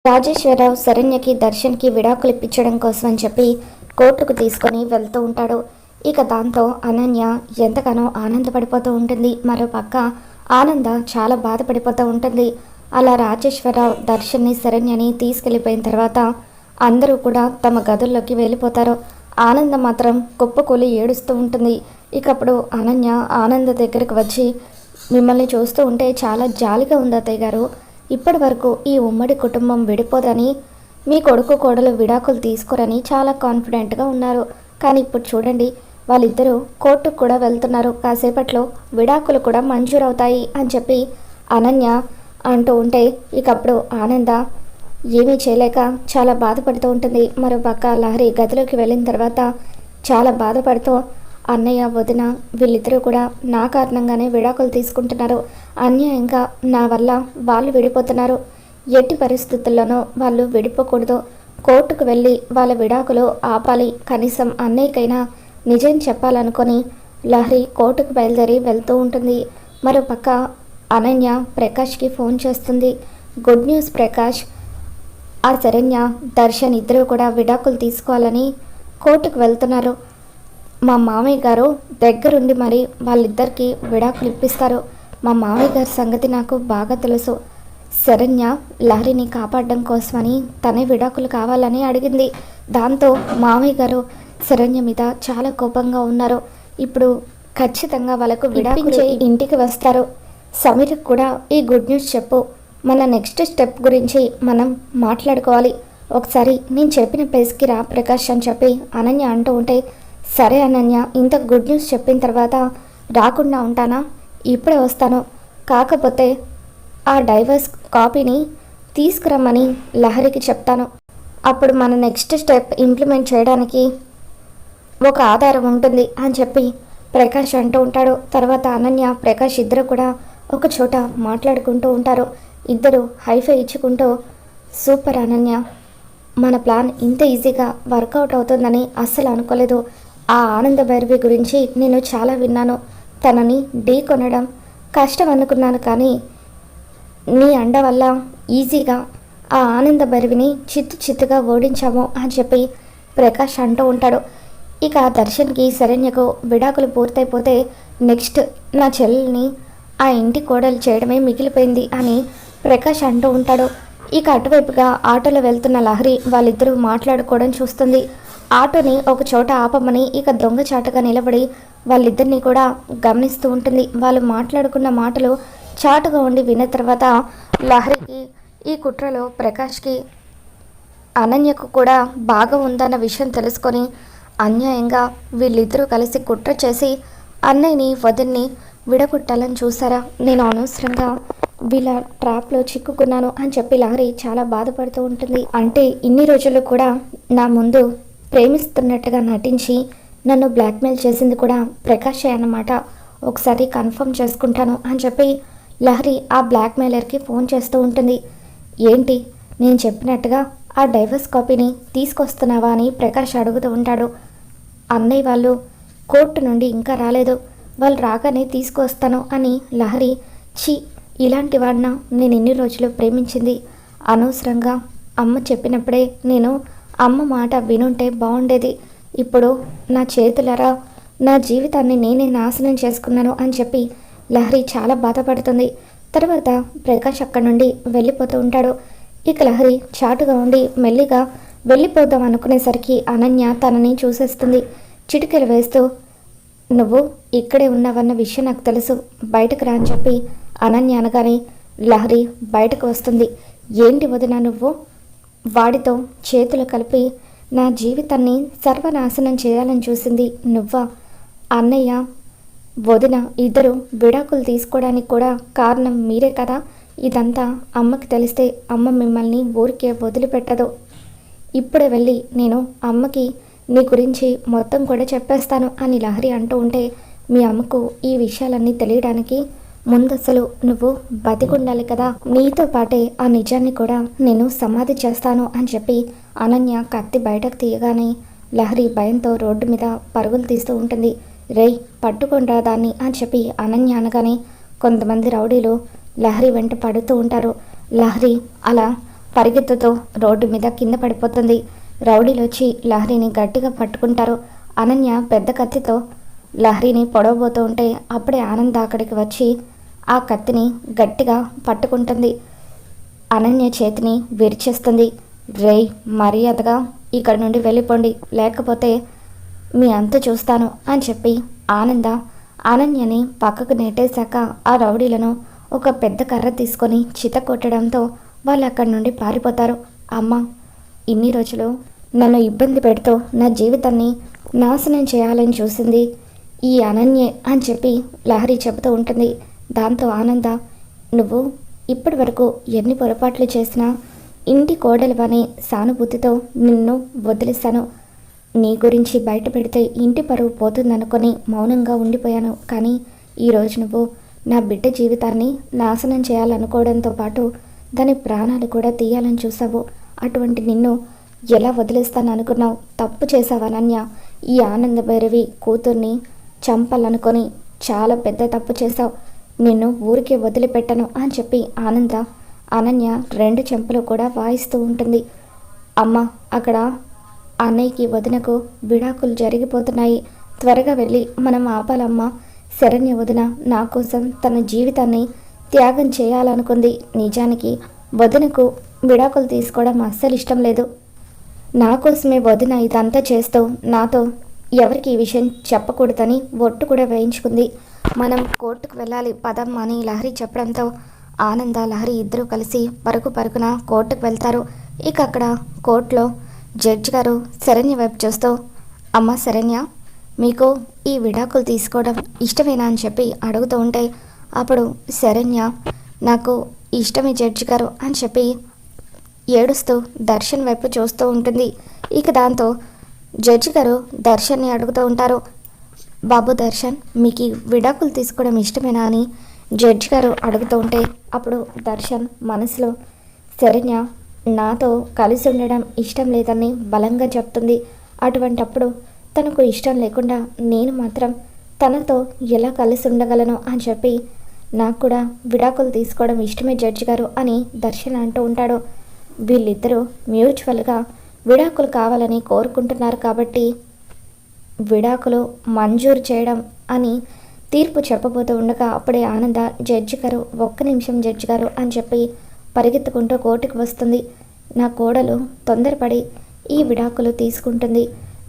రాజేశ్వరరావు శరణ్యకి దర్శన్కి విడాకులు ఇప్పించడం కోసం అని చెప్పి కోర్టుకు తీసుకొని వెళ్తూ ఉంటాడు. ఇక దాంతో అనన్య ఎంతగానో ఆనందపడిపోతూ ఉంటుంది. మరోపక్క ఆనంద చాలా బాధపడిపోతూ ఉంటుంది. అలా రాజేశ్వరరావు దర్శన్ని శరణ్యని తీసుకెళ్ళిపోయిన తర్వాత అందరూ కూడా తమ గదుల్లోకి వెళ్ళిపోతారు. ఆనంద మాత్రం కుప్పకూలి ఏడుస్తూ ఉంటుంది. ఇకప్పుడు అనన్య ఆనంద దగ్గరకు వచ్చి, మిమ్మల్ని చూస్తూ ఉంటే చాలా జాలిగా ఉంది అత్తయ్య గారు. ఇప్పటి వరకు ఈ ఉమ్మడి కుటుంబం విడిపోదని, మీ కొడుకు కోడలు విడాకులు తీసుకోరని చాలా కాన్ఫిడెంట్గా ఉన్నారు. కానీ ఇప్పుడు చూడండి, వాళ్ళిద్దరూ కోర్టుకు కూడా వెళ్తున్నారు. కాసేపట్లో విడాకులు కూడా మంజూరవుతాయి అని చెప్పి అనన్య అంటూ ఉంటే, ఇకప్పుడు ఆనంద ఏమీ చేయలేక చాలా బాధపడుతూ ఉంటుంది. మరోపక్క లహరి గదిలోకి వెళ్ళిన తర్వాత చాలా బాధపడుతూ, అన్నయ్య వదిన వీళ్ళిద్దరూ కూడా నా కారణంగానే విడాకులు తీసుకుంటున్నారు. అన్యాయంగా నా వల్ల వాళ్ళు విడిపోతున్నారు. ఎట్టి పరిస్థితుల్లోనూ వాళ్ళు విడిపోకూడదు. కోర్టుకు వెళ్ళి వాళ్ళ విడాకులు ఆపాలి. కనీసం అన్నయ్యకైనా నిజం చెప్పాలనుకొని లహరి కోర్టుకు బయలుదేరి వెళ్తూ ఉంటుంది. మరోపక్క అనన్య ప్రకాష్కి ఫోన్ చేస్తుంది. గుడ్ న్యూస్ ప్రకాష్, ఆ శరణ్య దర్శన్ ఇద్దరూ కూడా విడాకులు తీసుకోవాలని కోర్టుకు వెళ్తున్నారు. మా మామయ్య గారు దగ్గరుండి మరి వాళ్ళిద్దరికీ విడాకులు ఇప్పిస్తారు. మా మామయ్య గారి సంగతి నాకు బాగా తెలుసు. శరణ్య లహరిని కాపాడడం కోసమని తనే విడాకులు కావాలని అడిగింది. దాంతో మామయ్య గారు శరణ్య మీద చాలా కోపంగా ఉన్నారు. ఇప్పుడు ఖచ్చితంగా వాళ్ళకు విడాకులు ఇంటికి వస్తారు. సమీర్కి కూడా ఈ గుడ్ న్యూస్ చెప్పు. మన నెక్స్ట్ స్టెప్ గురించి మనం మాట్లాడుకోవాలి. ఒకసారి నేను చెప్పిన ప్లేస్కి రా ప్రకాష్ అని చెప్పి అనన్య అంటూ ఉంటే, సరే అనన్య, ఇంత గుడ్ న్యూస్ చెప్పిన తర్వాత రాకుండా ఉంటానా? ఇప్పుడే వస్తాను. కాకపోతే ఆ డైవర్స్ కాపీని తీసుకురమ్మని లహరికి చెప్తాను. అప్పుడు మన నెక్స్ట్ స్టెప్ ఇంప్లిమెంట్ చేయడానికి ఒక ఆధారం ఉంటుంది అని చెప్పి ప్రకాష్ అంటూ ఉంటాడు. తర్వాత అనన్య ప్రకాష్ ఇద్దరు కూడా ఒక చోట మాట్లాడుకుంటూ ఉంటారు. ఇద్దరు హైఫై ఇచ్చుకుంటూ, సూపర్ అనన్య, మన ప్లాన్ ఇంత ఈజీగా వర్కౌట్ అవుతుందని అస్సలు అనుకోలేదు. ఆ ఆనంద భైరవి గురించి నేను చాలా విన్నాను. తనని ఢీ కొనడం కష్టం అనుకున్నాను, కానీ నీ అండ వల్ల ఈజీగా ఆ ఆనంద భైరవిని చిత్తుగా ఓడించాము అని చెప్పి ప్రకాష్ అంటూ ఉంటాడు. ఇక దర్శన్కి శరణ్యకు విడాకులు పూర్తయిపోతే నెక్స్ట్ నా చెల్లెల్ని ఆ ఇంటి కోడలు చేయడమే మిగిలిపోయింది అని ప్రకాష్ అంటూ ఉంటాడు. ఇక అటువైపుగా ఆటోలో వెళ్తున్న లహరి వాళ్ళిద్దరూ మాట్లాడుకోవడం చూస్తుంది. ఆటోని ఒక చోట ఆపమని ఇక దొంగచాటుగా నిలబడి వాళ్ళిద్దరినీ కూడా గమనిస్తూ ఉంటుంది. వాళ్ళు మాట్లాడుకున్న మాటలు చాటుగా ఉండి విన్న తర్వాత లహరికి ఈ కుట్రలో ప్రకాష్కి అనన్యకు కూడా బాగా ఉందన్న విషయం తెలుసుకొని, అన్యాయంగా వీళ్ళిద్దరూ కలిసి కుట్ర చేసి అన్నయ్యని వదిన్ని విడగొట్టాలని చూసారా? నేను అనవసరంగా వీళ్ళ ట్రాప్లో చిక్కుకున్నాను అని చెప్పి లహరి చాలా బాధపడుతూ ఉంటుంది. అంటే ఇన్ని రోజులు కూడా నా ముందు ప్రేమిస్తున్నట్టుగా నటించి నన్ను బ్లాక్మెయిల్ చేసింది కూడా ప్రకాషే అన్నమాట. ఒకసారి కన్ఫర్మ్ చేసుకుంటాను అని చెప్పి లహరి ఆ బ్లాక్మెయిలర్కి ఫోన్ చేస్తూ ఉంటుంది. ఏంటి, నేను చెప్పినట్టుగా ఆ డైవర్స్ కాపీని తీసుకొస్తున్నావా అని ప్రకాష్ అడుగుతూ ఉంటాడు. అన్నయ్య వాళ్ళు కోర్టు నుండి ఇంకా రాలేదు, వాళ్ళు రాగానే తీసుకొస్తాను అని లహరి, ఛీ, ఇలాంటి వాడిన నేను ఇన్ని రోజులు ప్రేమించింది. అనవసరంగా అమ్మ చెప్పినప్పుడే నేను అమ్మ మాట వినుంటే బాగుండేది. ఇప్పుడు నా చేతులరా నా జీవితాన్ని నేనే నాశనం చేసుకున్నాను అని చెప్పి లహరి చాలా బాధపడుతుంది. తర్వాత ప్రకాష్ అక్కడి నుండి వెళ్ళిపోతూ ఉంటాడు. ఇక లహరి చాటుగా ఉండి మెల్లిగా వెళ్ళిపోదాం అనుకునేసరికి అనన్య తనని చూసేస్తుంది. చిటికెలు వేస్తూ, నువ్వు ఇక్కడే ఉన్నావన్న విషయం నాకు తెలుసు, బయటకు రా అని చెప్పి అనన్య అనగానే లహరి బయటకు వస్తుంది. ఏంటి వదిన, నువ్వు వాడితో చేతులు కలిపి నా జీవితాన్ని సర్వనాశనం చేయాలని చూసింది నువ్వా? అన్నయ్య వదిన ఇద్దరు విడాకులు తీసుకోవడానికి కూడా కారణం మీరే కదా. ఇదంతా అమ్మకి తెలిస్తే అమ్మ మిమ్మల్ని ఊరికే వదిలిపెట్టదు. ఇప్పుడే వెళ్ళి నేను అమ్మకి నీ గురించి మొత్తం కూడా చెప్పేస్తాను అని లహరి అంటూ ఉంటే, మీ అమ్మకు ఈ విషయాలన్నీ తెలియడానికి ముందసలు నువ్వు బతికుండాలి కదా. నీతో పాటే ఆ నిజాన్ని కూడా నేను సమాధి చేస్తాను అని చెప్పి అనన్య కత్తి బయటకు తీయగానే లహరి భయంతో రోడ్డు మీద పరుగులు తీస్తూ ఉంటుంది. రేయ్, పట్టుకొనిరా దాన్ని అని చెప్పి అనన్య అనగానే కొంతమంది రౌడీలు లహరి వెంట పడుతూ ఉంటారు. లహరి అలా పరిగెత్తుతూ రోడ్డు మీద కింద పడిపోతుంది. రౌడీలు వచ్చి లహరిని గట్టిగా పట్టుకుంటారు. అనన్య పెద్ద కత్తితో లహరిని పొడవబోతూ ఉంటే అప్పుడే ఆనంద్ అక్కడికి వచ్చి ఆ కత్తిని గట్టిగా పట్టుకుంటుంది. అనన్య చేతిని విరిచేస్తుంది. రేయ్, మర్యాదగా ఇక్కడి నుండి వెళ్ళిపోండి, లేకపోతే మీ అంతు చూస్తాను అని చెప్పి అనన్యని పక్కకు నెట్టేశాక ఆ రౌడీలను ఒక పెద్ద కర్ర తీసుకొని చిత కొట్టడంతో వాళ్ళు అక్కడి నుండి పారిపోతారు. అమ్మ, ఇన్ని రోజులు నన్ను ఇబ్బంది పెడుతూ నా జీవితాన్ని నాశనం చేయాలని చూసింది ఈ అనన్యే అని చెప్పి లహరి చెబుతూ ఉంటుంది. దాంతో ఆనంద, నువ్వు ఇప్పటి వరకు ఎన్ని పొరపాట్లు చేసినా ఇంటి కోడలివనే సానుభూతితో నిన్ను వదిలేశాను. నీ గురించి బయట పెడితే ఇంటి పరువు పోతుందనుకొని మౌనంగా ఉండిపోయాను. కానీ ఈరోజు నువ్వు నా బిడ్డ జీవితాన్ని నాశనం చేయాలనుకోవడంతో పాటు దాని ప్రాణాలు కూడా తీయాలని చూసావు. అటువంటి నిన్ను ఎలా వదిలేస్తాను అనుకున్నావు? తప్పు చేసావు అనన్య. ఈ ఆనంద భైరవి కూతుర్ని చంపాలనుకొని చాలా పెద్ద తప్పు చేశావు. నిన్ను ఊరికే వదిలిపెట్టను అని చెప్పి అనన్య 2 చెంపలు కూడా వాయిస్తూ ఉంటుంది. అమ్మ, అక్కడ అన్నయ్యకి వదినకు విడాకులు జరిగిపోతున్నాయి. త్వరగా వెళ్ళి మనం ఆపాలమ్మా. శరణ్య వదిన నా కోసం తన జీవితాన్ని త్యాగం చేయాలనుకుంది. నిజానికి వదినకు విడాకులు తీసుకోవడం అస్సలు ఇష్టం లేదు. నా కోసమే వదిన ఇదంతా చేస్తూ నాతో ఎవరికి ఈ విషయం చెప్పకూడదని ఒట్టు కూడా వేయించుకుంది. మనం కోర్టుకు వెళ్ళాలి పదమ్మా అని లహరి చెప్పడంతో ఆనంద లహరి ఇద్దరూ కలిసి పరుగున కోర్టుకు వెళ్తారు. ఇక అక్కడ కోర్టులో జడ్జి గారు శరణ్య వైపు చూస్తూ, అమ్మ శరణ్య, మీకు ఈ విడాకులు తీసుకోవడం ఇష్టమేనా అని చెప్పి అడుగుతూ ఉంటే అప్పుడు శరణ్య, నాకు ఇష్టమే జడ్జి గారు అని చెప్పి ఏడుస్తూ దర్శన్ వైపు చూస్తూ ఉంటుంది. ఇక దాంతో జడ్జి గారు దర్శన్ని అడుగుతూ ఉంటారు, బాబు దర్శన్, మీకు విడాకులు తీసుకోవడం ఇష్టమేనా అని జడ్జి గారు అడుగుతూ ఉంటే అప్పుడు దర్శన్ మనసులో శరణ్య నాతో కలిసి ఉండడం ఇష్టం లేదని బలంగా చెప్తుంది. అటువంటప్పుడు తనకు ఇష్టం లేకుండా నేను మాత్రం తనతో ఎలా కలిసి ఉండగలను అని చెప్పి నాకు కూడా విడాకులు తీసుకోవడం ఇష్టమే జడ్జి గారు అని దర్శన్ అంటూ ఉంటాడు. వీళ్ళిద్దరూ మ్యూచువల్గా విడాకులు కావాలని కోరుకుంటున్నారు కాబట్టి విడాకులు మంజూరు చేయడం అని తీర్పు చెప్పబోతూ ఉండగా అప్పుడే ఆనంద జడ్జి గారు, ఒక్క నిమిషం జడ్జి గారు అని చెప్పి పరిగెత్తుకుంటూ కోర్టుకు వస్తుంది. నా కోడలు తొందరపడి ఈ విడాకులు తీసుకుంటుంది.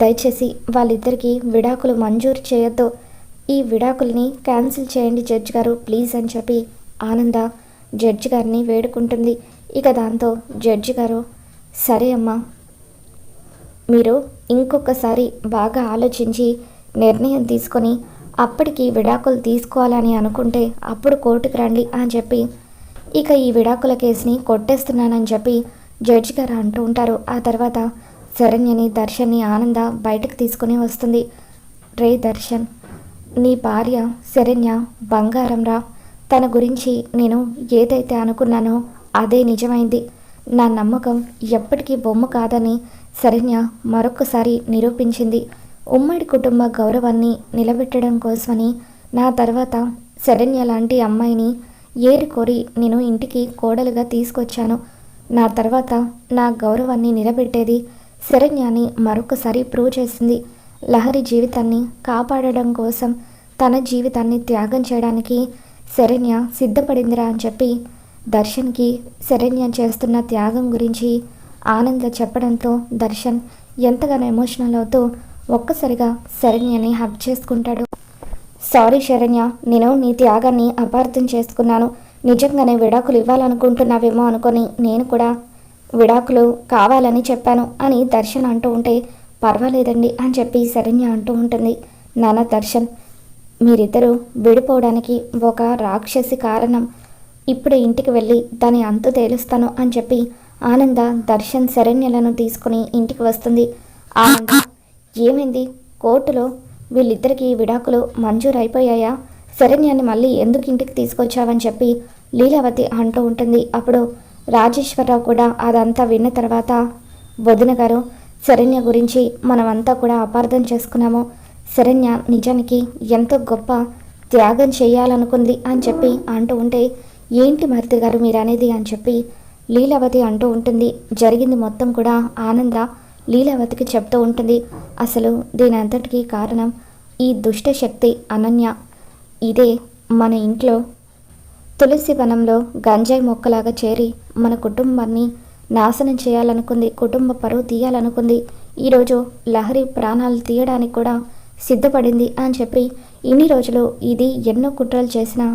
దయచేసి వాళ్ళిద్దరికీ విడాకులు మంజూరు చేయొద్దు. ఈ విడాకుల్ని క్యాన్సిల్ చేయండి జడ్జి గారు ప్లీజ్ అని చెప్పి ఆనంద జడ్జి గారిని వేడుకుంటుంది. ఇక దాంతో జడ్జి గారు, సరే అమ్మా, మీరు ఇంకొకసారి బాగా ఆలోచించి నిర్ణయం తీసుకొని అప్పటికి విడాకులు తీసుకోవాలని అనుకుంటే అప్పుడు కోర్టుకు రండి అని చెప్పి ఇక ఈ విడాకుల కేసుని కొట్టేస్తున్నానని చెప్పి జడ్జి గారు అంటూ ఉంటారు. ఆ తర్వాత శరణ్యని దర్శన్ని ఆనంద బయటకు తీసుకుని వస్తుంది. రే దర్శన్, నీ భార్య శరణ్య బంగారంరా. తన గురించి నేను ఏదైతే అనుకున్నానో అదే నిజమైంది. నా నమ్మకం ఎప్పటికీ బొమ్మ కాదని శరణ్య మరొకసారి నిరూపించింది. ఉమ్మడి కుటుంబ గౌరవాన్ని నిలబెట్టడం కోసమని నా తర్వాత శరణ్య లాంటి అమ్మాయిని ఏరికోరి నేను ఇంటికి కోడలుగా తీసుకొచ్చాను. నా తర్వాత నా గౌరవాన్ని నిలబెట్టేది శరణ్యని మరొకసారి ప్రూవ్ చేసింది. లహరి జీవితాన్ని కాపాడడం కోసం తన జీవితాన్ని త్యాగం చేయడానికి శరణ్య సిద్ధపడిందిరా అని చెప్పి దర్శన్కి శరణ్య చేస్తున్న త్యాగం గురించి ఆనంద చెప్పడంతో దర్శన్ ఎంతగానో ఎమోషనల్ అవుతూ ఒక్కసారిగా శరణ్యని హగ్ చేసుకుంటాడు. సారీ శరణ్య, నేను నీ త్యాగాన్ని అపార్థం చేసుకున్నాను. నిజంగానే విడాకులు ఇవ్వాలనుకుంటున్నావేమో అనుకొని నేను కూడా విడాకులు కావాలని చెప్పాను అని దర్శన్ అంటూ ఉంటే పర్వాలేదండి అని చెప్పి శరణ్య అంటూ ఉంటుంది. నాన్న దర్శన్, మీరిద్దరూ విడిపోవడానికి ఒక రాక్షసి కారణం. ఇప్పుడే ఇంటికి వెళ్ళి దాని అంతు తేలుస్తాను అని చెప్పి ఆనంద దర్శన్ శరణ్యలను తీసుకుని ఇంటికి వస్తుంది. ఆనంద, ఏమైంది? కోర్టులో వీళ్ళిద్దరికీ విడాకులు మంజూరు అయిపోయాయా? శరణ్యాన్ని మళ్ళీ ఎందుకు ఇంటికి తీసుకొచ్చావని చెప్పి లీలావతి అంటూ ఉంటుంది. అప్పుడు రాజేశ్వరరావు కూడా అదంతా విన్న తర్వాత, వదిన గారు, శరణ్య గురించి మనమంతా కూడా అపార్థం చేసుకున్నాము. శరణ్య నిజానికి ఎంతో గొప్ప త్యాగం చేయాలనుకుంది అని చెప్పి అంటూ ఉంటే, ఏంటి మరిది గారు మీరు అనేది అని చెప్పి లీలావతి అంటూ ఉంటుంది. జరిగింది మొత్తం కూడా ఆనంద లీలావతికి చెప్తూ ఉంటుంది. అసలు దీని అంతటికీ కారణం ఈ దుష్ట శక్తి అనన్య. ఇదే మన ఇంట్లో తులసి వనంలో గంజాయి మొక్కలాగా చేరి మన కుటుంబాన్ని నాశనం చేయాలనుకుంది, కుటుంబ పరువు తీయాలనుకుంది. ఈరోజు లహరి ప్రాణాలు తీయడానికి కూడా సిద్ధపడింది అని చెప్పి ఇన్ని రోజులు ఇది ఎన్నో కుట్రలు చేసినా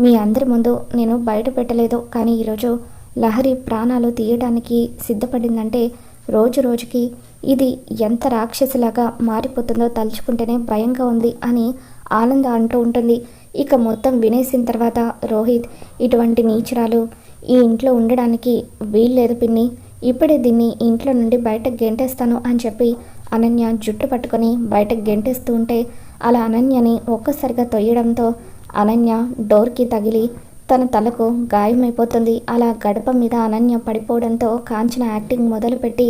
మీ అందరి ముందు నేను బయట పెట్టలేదు. కానీ ఈరోజు లహరి ప్రాణాలు తీయడానికి సిద్ధపడిందంటే రోజు రోజుకి ఇది ఎంత రాక్షసిలాగా మారిపోతుందో తలుచుకుంటేనే భయంగా ఉంది అని ఆనంద అంటూ ఉంటుంది. ఇక మొత్తం వినేసిన తర్వాత రోహిత్, ఇటువంటి నీచురాలు ఈ ఇంట్లో ఉండడానికి వీల్లేదు పిన్ని, ఇప్పుడే దీన్ని ఇంట్లో నుండి బయటకు గెంటేస్తాను అని చెప్పి అనన్య జుట్టు పట్టుకొని బయటకు గెంటేస్తూ ఉంటే అలా అనన్యని ఒక్కసారిగా తొయ్యడంతో అనన్య డోర్కి తగిలి తన తలకు గాయమైపోతుంది. అలా గడప మీద అనన్య పడిపోవడంతో కాంచన యాక్టింగ్ మొదలుపెట్టి,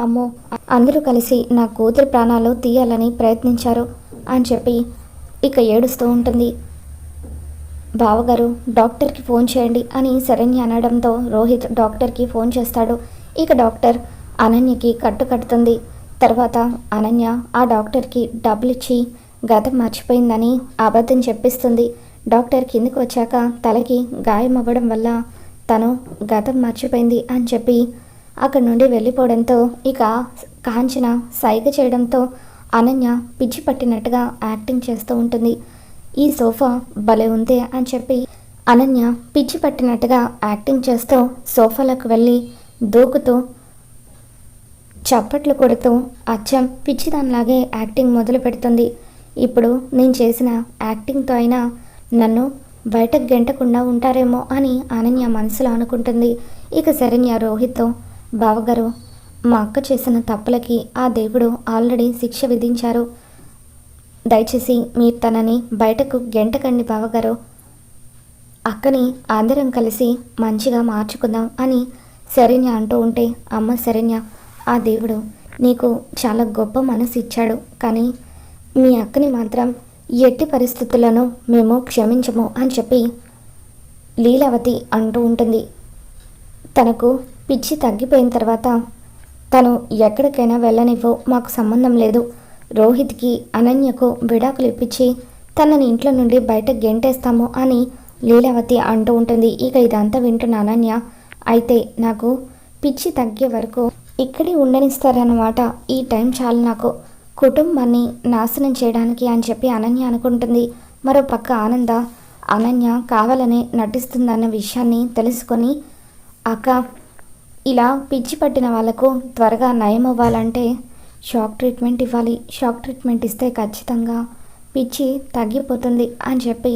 అమ్మో అందరూ కలిసి నా కూతురి ప్రాణాలు తీయాలని ప్రయత్నించారు అని చెప్పి ఇక ఏడుస్తూ ఉంటుంది. బావగారు డాక్టర్కి ఫోన్ చేయండి అని శరణ్య అనడంతో రోహిత్ డాక్టర్కి ఫోన్ చేస్తాడు. ఇక డాక్టర్ అనన్యకి కట్టు కడుతుంది. తర్వాత అనన్య ఆ డాక్టర్కి డబ్బులు ఇచ్చి గతం మర్చిపోయిందని అబద్ధం చెప్పిస్తుంది. డాక్టర్ కిందికి వచ్చాక తలకి గాయం అవ్వడం వల్ల తను గతం మర్చిపోయింది అని చెప్పి అక్కడి నుండి వెళ్ళిపోవడంతో ఇక కాంచన సైగ చేయడంతో అనన్య పిచ్చి పట్టినట్టుగా యాక్టింగ్ చేస్తూ ఉంటుంది. ఈ సోఫా భలే ఉంది అని చెప్పి అనన్య పిచ్చి పట్టినట్టుగా యాక్టింగ్ చేస్తూ సోఫాలకు వెళ్ళి దూకుతూ చప్పట్లు కొడుతూ అచ్చం పిచ్చిదానిలాగే యాక్టింగ్ మొదలు పెడుతుంది. ఇప్పుడు నేను చేసిన యాక్టింగ్తో అయినా నన్ను బయటకు గెంటకుండా ఉంటారేమో అని అనన్య మనసులో అనుకుంటుంది. ఇక శరణ్య రోహిత్తో, బావగారు మా అక్క చేసిన తప్పులకి ఆ దేవుడు ఆల్రెడీ శిక్ష విధించారు, దయచేసి మీరు తనని బయటకు గెంటకండి బావగారు, అక్కని అందరం కలిసి మంచిగా మార్చుకుందాం అని శరణ్య అంటూ ఉంటే, అమ్మ శరణ్య, ఆ దేవుడు నీకు చాలా గొప్ప మనసు ఇచ్చాడు, కానీ మీ అక్కని మాత్రం ఎట్టి పరిస్థితులను మేము క్షమించము అని చెప్పి లీలావతి అంటూ ఉంటుంది. తనకు పిచ్చి తగ్గిపోయిన తర్వాత తను ఎక్కడికైనా వెళ్ళనివ్వు, మాకు సంబంధం లేదు, రోహిత్కి అనన్యకు విడాకులు ఇప్పించి తనని ఇంట్లో నుండి బయట గెంటేస్తాము అని లీలావతి అంటూ ఉంటుంది. ఇక ఇదంతా వింటున్న అనన్య, అయితే నాకు పిచ్చి తగ్గే వరకు ఇక్కడే ఉండనిస్తారన్నమాట, ఈ టైం చాలు నాకు కుటుంబాన్ని నాశనం చేయడానికి అని చెప్పి అనన్య అనుకుంటుంది. మరో పక్క ఆనంద అనన్య కావాలనే నటిస్తుందన్న విషయాన్ని తెలుసుకొని, అక్క ఇలా పిచ్చి పట్టిన వాళ్ళకు త్వరగా నయం అవ్వాలంటే షాక్ ట్రీట్మెంట్ ఇవ్వాలి, షాక్ ట్రీట్మెంట్ ఇస్తే ఖచ్చితంగా పిచ్చి తగ్గిపోతుంది అని చెప్పి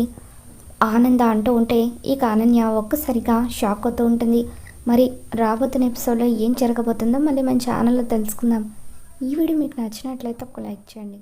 ఆనంద అంటూ ఉంటే ఇక అనన్య ఒక్కసారిగా షాక్ అవుతూ ఉంటుంది. మరి రాబోతున్న ఎపిసోడ్లో ఏం జరగబోతుందో మళ్ళీ మన ఛానల్లో తెలుసుకుందాం. ఈ వీడియో మీకు నచ్చినట్లయితే ఒక లైక్ చేయండి.